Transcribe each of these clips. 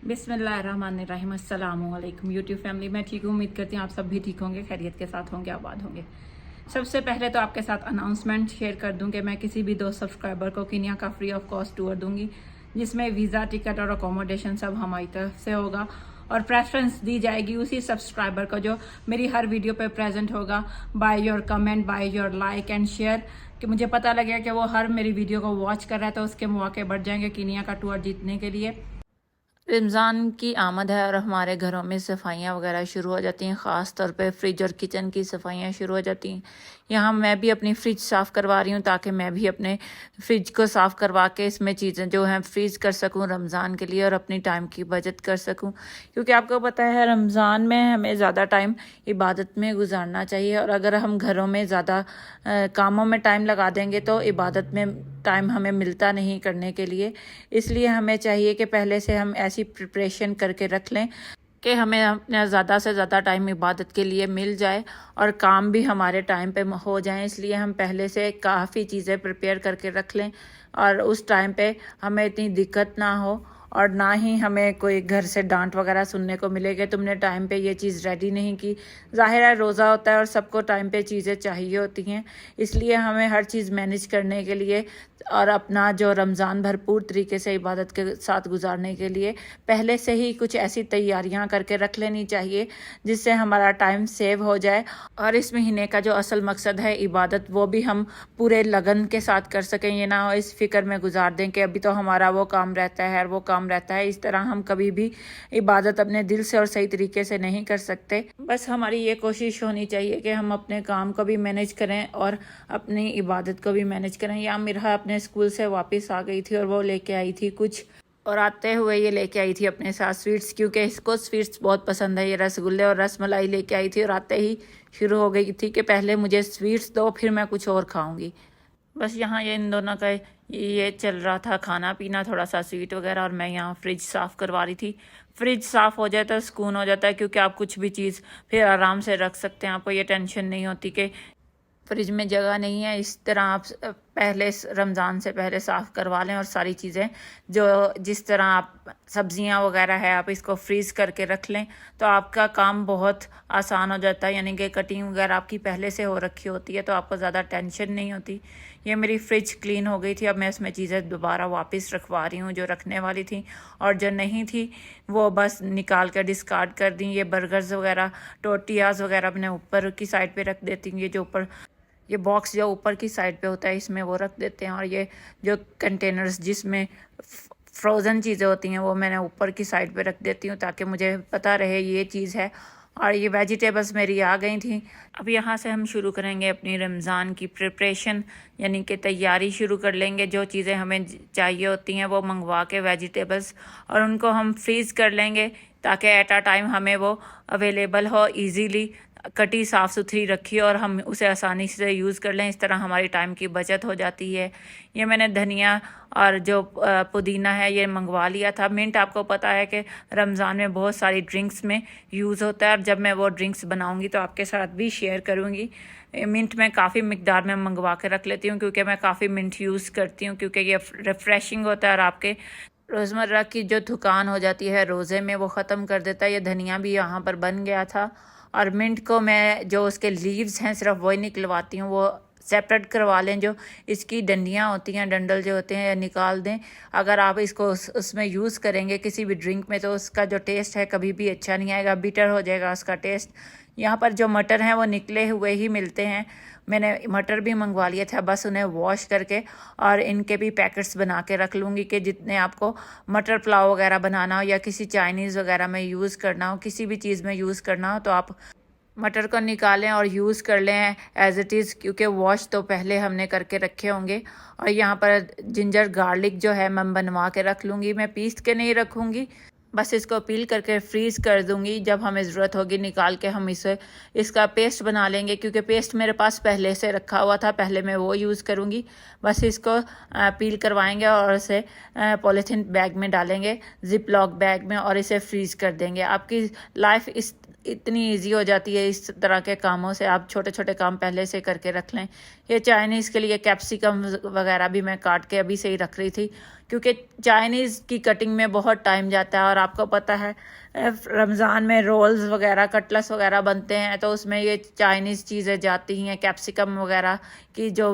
बिस्मिल्लाहिर्रहमानिर्रहीम। अस्सलाम वालेकुम यूट्यूब फैमिली। मैं ठीक हूँ, उम्मीद करती हूँ आप सब भी ठीक होंगे, खैरियत के साथ होंगे, आबाद होंगे। सबसे पहले तो आपके साथ अनाउंसमेंट शेयर कर दूँ कि मैं किसी भी 2 सब्सक्राइबर को कीनिया का फ्री ऑफ कॉस्ट टूर दूंगी, जिसमें वीज़ा, टिकट और अकोमोडेशन सब हमारी तरफ से होगा और प्रेफरेंस दी जाएगी उसी सब्सक्राइबर को जो मेरी हर वीडियो पे प्रेजेंट होगा। By your comment, by your like and share, कि मुझे पता लगेगा कि वो हर मेरी वीडियो को वॉच कर रहा है, तो उसके मौके बढ़ जाएंगे कीनिया का टूर जीतने के लिए। रमज़ान की आमद है और हमारे घरों में सफाइयाँ वगैरह शुरू हो जाती हैं, ख़ास तौर पे फ्रिज और किचन की सफाइयाँ शुरू हो जाती हैं। यहाँ मैं भी अपनी फ्रिज साफ़ करवा रही हूँ ताकि मैं भी अपने फ्रिज को साफ़ करवा के इसमें चीज़ें जो हैं फ्रीज़ कर सकूँ रमज़ान के लिए और अपनी टाइम की बचत कर सकूँ, क्योंकि आपको पता है रमज़ान में हमें ज़्यादा टाइम इबादत में गुजारना चाहिए और अगर हम घरों में ज़्यादा कामों में टाइम लगा देंगे तो इबादत में टाइम हमें मिलता नहीं करने के लिए। इसलिए हमें चाहिए कि पहले से हम ऐसी प्रिपरेशन करके रख लें कि हमें अपना ज़्यादा से ज़्यादा टाइम इबादत के लिए मिल जाए और काम भी हमारे टाइम पे हो जाए। इसलिए हम पहले से काफ़ी चीज़ें प्रिपेयर करके रख लें और उस टाइम पे हमें इतनी दिक्कत ना हो और ना ही हमें कोई घर से डांट वगैरह सुनने को मिले कि तुमने टाइम पे ये चीज़ रेडी नहीं की। ज़ाहिर है रोज़ा होता है और सबको टाइम पे चीज़ें चाहिए होती हैं, इसलिए हमें हर चीज़ मैनेज करने के लिए और अपना जो रमज़ान भरपूर तरीके से इबादत के साथ गुजारने के लिए पहले से ही कुछ ऐसी तैयारियां करके रख लेनी चाहिए जिससे हमारा टाइम सेव हो जाए और इस महीने का जो असल मकसद है इबादत वो भी हम पूरे लगन के साथ कर सकें। ये ना हो इस फिक्र में गुजार दें कि अभी तो हमारा वो काम रहता है और वो काम रहता है। इस तरह हम कभी भी इबादत अपने दिल से और सही तरीके से नहीं कर सकते। बस हमारी ये कोशिश होनी चाहिए कि हम अपने काम को भी मैनेज करें और अपनी इबादत को भी मैनेज करें। या मिरहा अपने स्कूल से वापस आ गई थी और वो लेके आई थी कुछ, और आते हुए ये लेके आई थी अपने साथ स्वीट्स, क्योंकि इसको स्वीट्स बहुत पसंद है। ये रसगुल्ले और रसमलाई लेके आई थी और आते ही शुरू हो गई थी कि पहले मुझे स्वीट्स दो फिर मैं कुछ और खाऊंगी। बस यहाँ ये इन दोनों का ये चल रहा था, खाना पीना, थोड़ा सा स्वीट वगैरह, और मैं यहाँ फ्रिज साफ़ करवा रही थी। फ्रिज साफ़ हो जाए तो सुकून हो जाता है, क्योंकि आप कुछ भी चीज़ फिर आराम से रख सकते हैं। आपको ये टेंशन नहीं होती कि फ्रिज में जगह नहीं है। इस तरह आप पहले रमज़ान से पहले साफ़ करवा लें और सारी चीज़ें जो जिस तरह आप सब्ज़ियां वगैरह है आप इसको फ्रीज़ करके रख लें तो आपका काम बहुत आसान हो जाता है। यानी कि कटिंग वगैरह आपकी पहले से हो रखी होती है तो आपको ज़्यादा टेंशन नहीं होती। ये मेरी फ्रिज क्लीन हो गई थी, अब मैं इसमें चीज़ें दोबारा वापस रखवा रही हूँ जो रखने वाली थी, और जो नहीं थी वो बस निकाल कर डिस्कार्ड कर दी। ये बर्गर्स वगैरह, टोटियाज़ वगैरह अपने ऊपर की साइड पे रख देती हूँ। ये जो ऊपर ये बॉक्स जो ऊपर की साइड पे होता है इसमें वो रख देते हैं, और ये जो कंटेनर्स जिसमें फ्रोज़न चीज़ें होती हैं वो मैंने ऊपर की साइड पे रख देती हूँ ताकि मुझे पता रहे ये चीज़ है। और ये वेजिटेबल्स मेरी आ गई थी। अब यहाँ से हम शुरू करेंगे अपनी रमज़ान की प्रिपरेशन, यानी कि तैयारी शुरू कर लेंगे। जो चीज़ें हमें चाहिए होती हैं वो मंगवा के वेजिटेबल्स, और उनको हम फ्रीज़ कर लेंगे ताकि एट अ टाइम हमें वो अवेलेबल हो, इजीली कटी साफ़ सुथरी रखी और हम उसे आसानी से यूज़ कर लें। इस तरह हमारी टाइम की बचत हो जाती है। ये मैंने धनिया और जो पुदीना है ये मंगवा लिया था। मिंट आपको पता है कि रमज़ान में बहुत सारी ड्रिंक्स में यूज़ होता है, और जब मैं वो ड्रिंक्स बनाऊंगी तो आपके साथ भी शेयर करूंगी। मिंट मैं काफ़ी मिकदार में मंगवा के रख लेती हूँ क्योंकि मैं काफ़ी मिंट यूज़ करती हूँ, क्योंकि ये रिफ़्रेशिंग होता है और आपके रोज़मर्रा की जो थकान हो जाती है रोज़े में वो ख़त्म कर देता है। ये धनिया भी यहाँ पर बन गया था, और मिंट को मैं जो उसके लीव्स हैं सिर्फ वही निकलवाती हूँ, वो सेपरेट करवा लें। जो इसकी डंडियाँ होती हैं, डंडल जो होते हैं, निकाल दें। अगर आप इसको उसमें यूज़ करेंगे किसी भी ड्रिंक में तो उसका जो टेस्ट है कभी भी अच्छा नहीं आएगा, बिटर हो जाएगा उसका टेस्ट। यहाँ पर जो मटर हैं वो निकले हुए ही मिलते हैं। मैंने मटर भी मंगवा लिया था, बस उन्हें वॉश करके और इनके भी पैकेट्स बना के रख लूँगी कि जितने आपको मटर पुलाव वगैरह बनाना हो या किसी चाइनीज़ वगैरह में यूज़ करना हो, किसी भी चीज़ में यूज़ करना हो तो आप मटर को निकालें और यूज़ कर लें एज इट इज़, क्योंकि वॉश तो पहले हमने करके रखे होंगे। और यहाँ पर जिंजर गार्लिक जो है मैं बनवा के रख लूँगी। मैं पीस के नहीं रखूँगी, बस इसको पील करके फ्रीज़ कर दूँगी। जब हमें ज़रूरत होगी निकाल के हम इसका पेस्ट बना लेंगे, क्योंकि पेस्ट मेरे पास पहले से रखा हुआ था, पहले मैं वो यूज़ करूँगी। बस इसको पील करवाएंगे और इसे पॉलीथीन बैग में डालेंगे, जिप लॉक बैग में, और इसे फ्रीज़ कर देंगे। आपकी लाइफ इस इतनी इजी हो जाती है इस तरह के कामों से। आप छोटे छोटे काम पहले से करके रख लें। ये चाइनीज़ के लिए कैप्सिकम वगैरह भी मैं काट के अभी से ही रख रही थी, क्योंकि चाइनीज़ की कटिंग में बहुत टाइम जाता है। और आपको पता है रमज़ान में रोल्स वगैरह, कटलेट्स वगैरह बनते हैं, तो उसमें ये चाइनीज़ चीज़ें जाती हैं, कैप्सिकम वगैरह की जो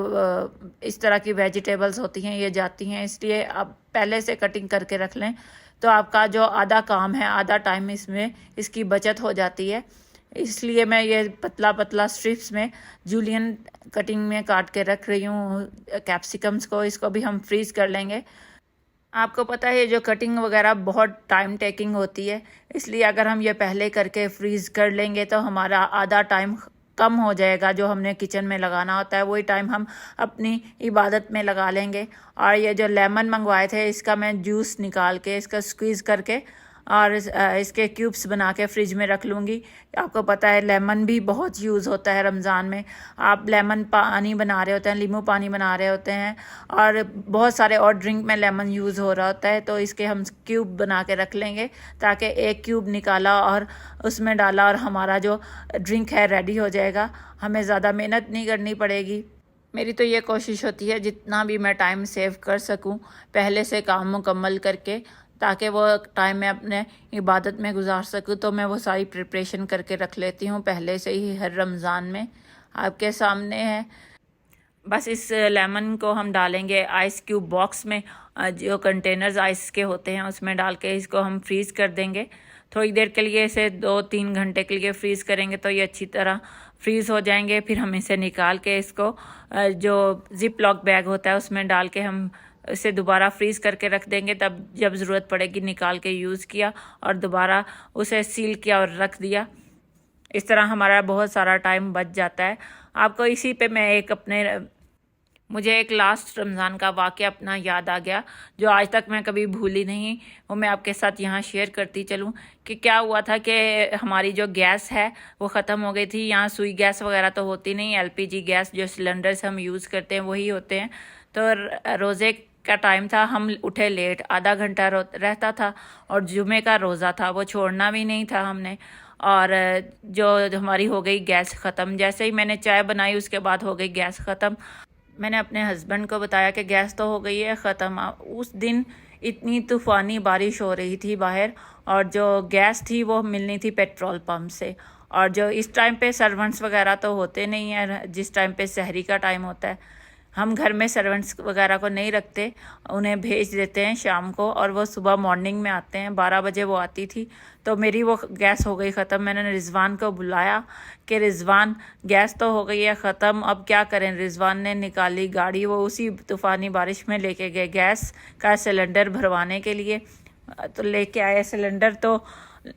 इस तरह की वेजिटेबल्स होती हैं ये जाती हैं। इसलिए आप पहले से कटिंग करके रख लें तो आपका जो आधा काम है, आधा टाइम इसमें इसकी बचत हो जाती है। इसलिए मैं ये पतला पतला स्ट्रिप्स में जूलियन कटिंग में काट के रख रही हूँ कैप्सिकम्स को। इसको भी हम फ्रीज़ कर लेंगे। आपको पता है ये जो कटिंग वगैरह बहुत टाइम टेकिंग होती है, इसलिए अगर हम ये पहले करके फ्रीज़ कर लेंगे तो हमारा आधा टाइम कम हो जाएगा। जो हमने किचन में लगाना होता है वही टाइम हम अपनी इबादत में लगा लेंगे। और ये जो लेमन मंगवाए थे इसका मैं जूस निकाल के इसका स्क्वीज़ करके और इसके क्यूब्स बना के फ्रिज में रख लूँगी। आपको पता है लेमन भी बहुत यूज़ होता है रमज़ान में। आप लेमन पानी बना रहे होते हैं, नींबू पानी बना रहे होते हैं, और बहुत सारे और ड्रिंक में लेमन यूज़ हो रहा होता है, तो इसके हम क्यूब बना के रख लेंगे ताकि एक क्यूब निकाला और उसमें डाला और हमारा जो ड्रिंक है रेडी हो जाएगा। हमें ज़्यादा मेहनत नहीं करनी पड़ेगी। मेरी तो ये कोशिश होती है जितना भी मैं टाइम सेव कर सकूं पहले से काम मुकम्मल करके, ताकि वो टाइम मैं अपने इबादत में गुजार सकूं। तो मैं वो सारी प्रिपरेशन करके रख लेती हूँ पहले से ही हर रमज़ान में। आपके सामने है। बस इस लेमन को हम डालेंगे आइस क्यूब बॉक्स में, जो कंटेनर्स आइस के होते हैं उसमें डाल के इसको हम फ्रीज़ कर देंगे। थोड़ी देर के लिए इसे 2-3 घंटे के लिए फ्रीज़ करेंगे तो ये अच्छी तरह फ्रीज़ हो जाएंगे। फिर हम इसे निकाल के इसको जो जिप लॉक बैग होता है उसमें डाल के हम इसे दोबारा फ्रीज़ करके रख देंगे। तब जब ज़रूरत पड़ेगी निकाल के यूज़ किया और दोबारा उसे सील किया और रख दिया। इस तरह हमारा बहुत सारा टाइम बच जाता है। आपको इसी पे मैं मुझे एक लास्ट रमज़ान का वाक़या अपना याद आ गया जो आज तक मैं कभी भूली नहीं। वो मैं आपके साथ यहाँ शेयर करती चलूँ कि क्या हुआ था कि हमारी जो गैस है वो ख़त्म हो गई थी। यहाँ सुई गैस वगैरह तो होती नहीं, एलपीजी गैस जो सिलेंडर्स हम यूज़ करते हैं वही होते हैं। तो रोज़े का टाइम था, हम उठे लेट, आधा घंटा रहता था और जुमे का रोज़ा था, वो छोड़ना भी नहीं था हमने। और जो हमारी हो गई गैस ख़त्म। जैसे ही मैंने चाय बनाई उसके बाद हो गई गैस ख़त्म। मैंने अपने हस्बैंड को बताया कि गैस तो हो गई है ख़त्म। उस दिन इतनी तूफ़ानी बारिश हो रही थी बाहर, और जो गैस थी वो मिलनी थी पेट्रोल पंप से। और जो इस टाइम पे सर्वेंट्स वगैरह तो होते नहीं हैं, जिस टाइम पे सहरी का टाइम होता है हम घर में सर्वेंट्स वगैरह को नहीं रखते, उन्हें भेज देते हैं शाम को, और वो सुबह मॉर्निंग में आते हैं। 12 बजे वो आती थी। तो मेरी वो गैस हो गई ख़त्म। मैंने रिजवान को बुलाया कि रिजवान गैस तो हो गई है ख़त्म, अब क्या करें। रिजवान ने निकाली गाड़ी, वो उसी तूफ़ानी बारिश में लेके गए गैस का सिलेंडर भरवाने के लिए। तो लेके आए सिलेंडर। तो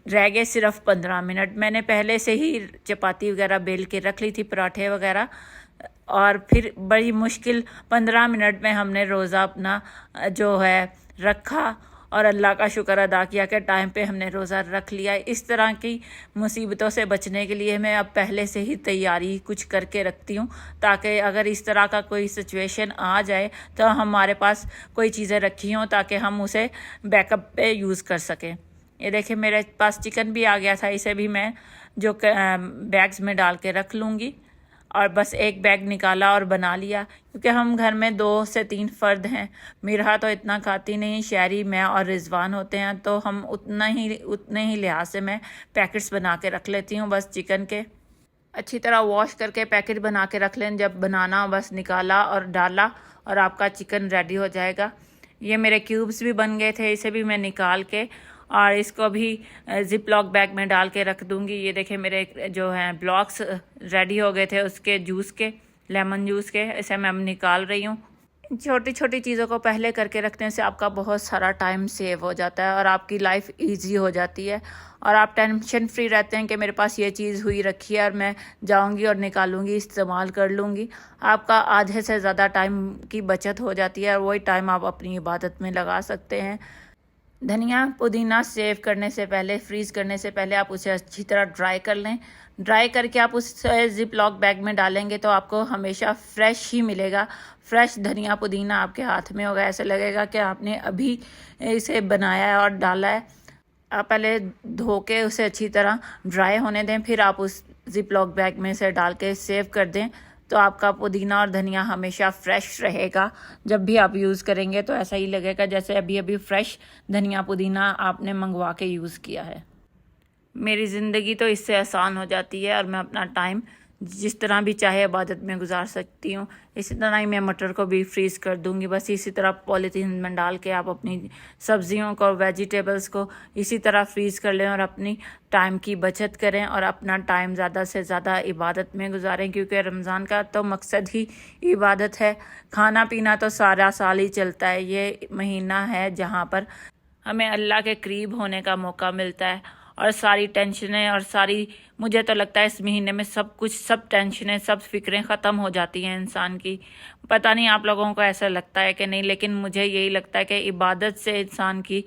रह गए सिर्फ 15 मिनट। मैंने पहले से ही चपाती वगैरह बेल के रख ली थी, पराठे वगैरह, और फिर बड़ी मुश्किल 15 मिनट में हमने रोज़ा अपना जो है रखा और अल्लाह का शुक्र अदा किया कि टाइम पे हमने रोज़ा रख लिया। इस तरह की मुसीबतों से बचने के लिए मैं अब पहले से ही तैयारी कुछ करके रखती हूँ, ताकि अगर इस तरह का कोई सिचुएशन आ जाए तो हमारे पास कोई चीज़ें रखी हों ताकि हम उसे बैकअप पे यूज़ कर सकें। ये देखिए मेरे पास चिकन भी आ गया था, इसे भी मैं जो बैग्स में डाल के रख लूँगी। और बस एक बैग निकाला और बना लिया, क्योंकि हम घर में 2 से 3 फ़र्द हैं। मिरहा तो इतना खाती नहीं, शहरी मैं और रिजवान होते हैं, तो हम उतने ही लिहाज से मैं पैकेट्स बना के रख लेती हूँ। बस चिकन के अच्छी तरह वॉश करके पैकेट बना के रख लें, जब बनाना बस निकाला और डाला और आपका चिकन रेडी हो जाएगा। ये मेरे क्यूब्स भी बन गए थे, इसे भी मैं निकाल के और इसको भी जिप लॉक बैग में डाल के रख दूंगी। ये देखें मेरे जो हैं ब्लॉक्स रेडी हो गए थे उसके जूस के, लेमन जूस के, इसे मैं अब निकाल रही हूँ। छोटी छोटी चीज़ों को पहले करके रखने से आपका बहुत सारा टाइम सेव हो जाता है और आपकी लाइफ इजी हो जाती है, और आप टेंशन फ्री रहते हैं कि मेरे पास ये चीज़ हुई रखी है और मैं जाऊंगी और निकालूंगी, इस्तेमाल कर लूँगी। आपका आधे से ज़्यादा टाइम की बचत हो जाती है और वही टाइम आप अपनी इबादत में लगा सकते हैं। धनिया पुदीना सेव करने से पहले, फ्रीज़ करने से पहले आप उसे अच्छी तरह ड्राई कर लें। ड्राई करके आप उसे जिप लॉक बैग में डालेंगे तो आपको हमेशा फ्रेश ही मिलेगा। फ्रेश धनिया पुदीना आपके हाथ में होगा, ऐसे लगेगा कि आपने अभी इसे बनाया है और डाला है। आप पहले धो के उसे अच्छी तरह ड्राई होने दें, फिर आप उस जिप लॉक बैग में से डाल के सेव कर दें। तो आपका पुदीना और धनिया हमेशा फ्रेश रहेगा। जब भी आप यूज़ करेंगे तो ऐसा ही लगेगा जैसे अभी अभी फ्रेश धनिया पुदीना आपने मंगवा के यूज़ किया है। मेरी ज़िंदगी तो इससे आसान हो जाती है और मैं अपना टाइम जिस तरह भी चाहे इबादत में गुजार सकती हूँ। इसी तरह ही मैं मटर को भी फ्रीज़ कर दूँगी। बस इसी तरह पॉलीथीन में डाल के आप अपनी सब्जियों को, वेजिटेबल्स को इसी तरह फ्रीज़ कर लें और अपनी टाइम की बचत करें और अपना टाइम ज़्यादा से ज़्यादा इबादत में गुजारें, क्योंकि रमज़ान का तो मकसद ही इबादत है। खाना पीना तो सारा साल ही चलता है। ये महीना है जहाँ पर हमें अल्लाह के करीब होने का मौका मिलता है और सारी टेंशनें और सारी, मुझे तो लगता है इस महीने में सब कुछ, सब टेंशनें, सब फिक्रें ख़त्म हो जाती हैं इंसान की। पता नहीं आप लोगों को ऐसा लगता है कि नहीं, लेकिन मुझे यही लगता है कि इबादत से इंसान की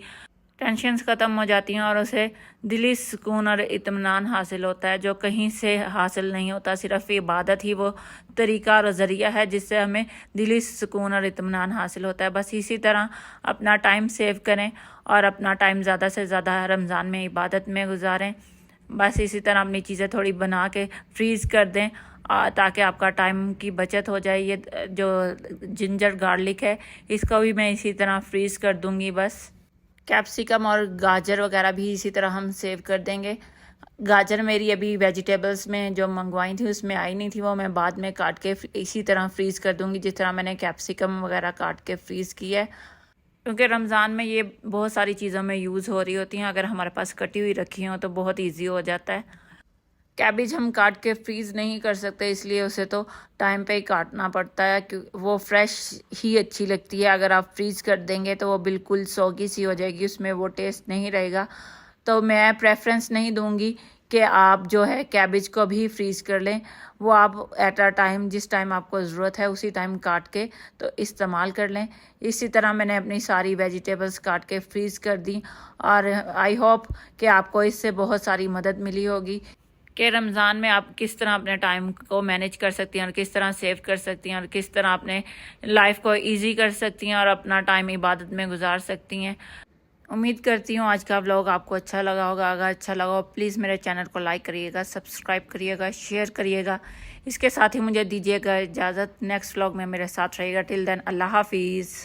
टेंशन्स ख़त्म हो जाती हैं और उसे दिली सुकून और इत्मीनान हासिल होता है, जो कहीं से हासिल नहीं होता। सिर्फ इबादत ही वो तरीका और ज़रिया है जिससे हमें दिली सुकून और इत्मीनान हासिल होता है। बस इसी तरह अपना टाइम सेव करें और अपना टाइम ज़्यादा से ज़्यादा रमज़ान में इबादत में गुजारें। बस इसी तरह अपनी चीज़ें थोड़ी बना के फ्रीज़ कर दें ताकि आपका टाइम की बचत हो जाए। ये जो जिंजर गार्लिक है इसको भी मैं इसी तरह फ्रीज़ कर दूँगी। बस कैप्सिकम और गाजर वगैरह भी इसी तरह हम सेव कर देंगे। गाजर मेरी अभी वेजिटेबल्स में जो मंगवाई थी उसमें आई नहीं थी, वो मैं बाद में काट के इसी तरह फ्रीज़ कर दूंगी जिस तरह मैंने कैप्सिकम वगैरह काट के फ्रीज़ किया है, क्योंकि रमज़ान में ये बहुत सारी चीज़ों में यूज़ हो रही होती हैं। अगर हमारे पास कटी हुई रखी हो तो बहुत ईजी हो जाता है। कैबेज हम काट के फ्रीज़ नहीं कर सकते, इसलिए उसे तो टाइम पे ही काटना पड़ता है, क्योंकि वो फ्रेश ही अच्छी लगती है। अगर आप फ्रीज़ कर देंगे तो वो बिल्कुल सौगी सी हो जाएगी, उसमें वो टेस्ट नहीं रहेगा। तो मैं प्रेफरेंस नहीं दूंगी कि आप जो है कैबेज को भी फ्रीज़ कर लें। वो आप एट अ टाइम, जिस टाइम आपको ज़रूरत है उसी टाइम काट के तो इस्तेमाल कर लें। इसी तरह मैंने अपनी सारी वेजिटेबल्स काट के फ्रीज़ कर दी और आई होप कि आपको इससे बहुत सारी मदद मिली होगी कि रमज़ान में आप किस तरह अपने टाइम को मैनेज कर सकती हैं और किस तरह सेव कर सकती हैं और किस तरह अपने लाइफ को इजी कर सकती हैं और अपना टाइम इबादत में गुजार सकती हैं। उम्मीद करती हूँ आज का व्लॉग आपको अच्छा लगा होगा। अगर अच्छा लगा हो प्लीज़ मेरे चैनल को लाइक करिएगा, सब्सक्राइब करिएगा, शेयर करिएगा। इसके साथ ही मुझे दीजिएगा इजाज़त। नेक्स्ट व्लॉग में मेरे साथ रहिएगा। टिल देन अल्लाह हाफिज़।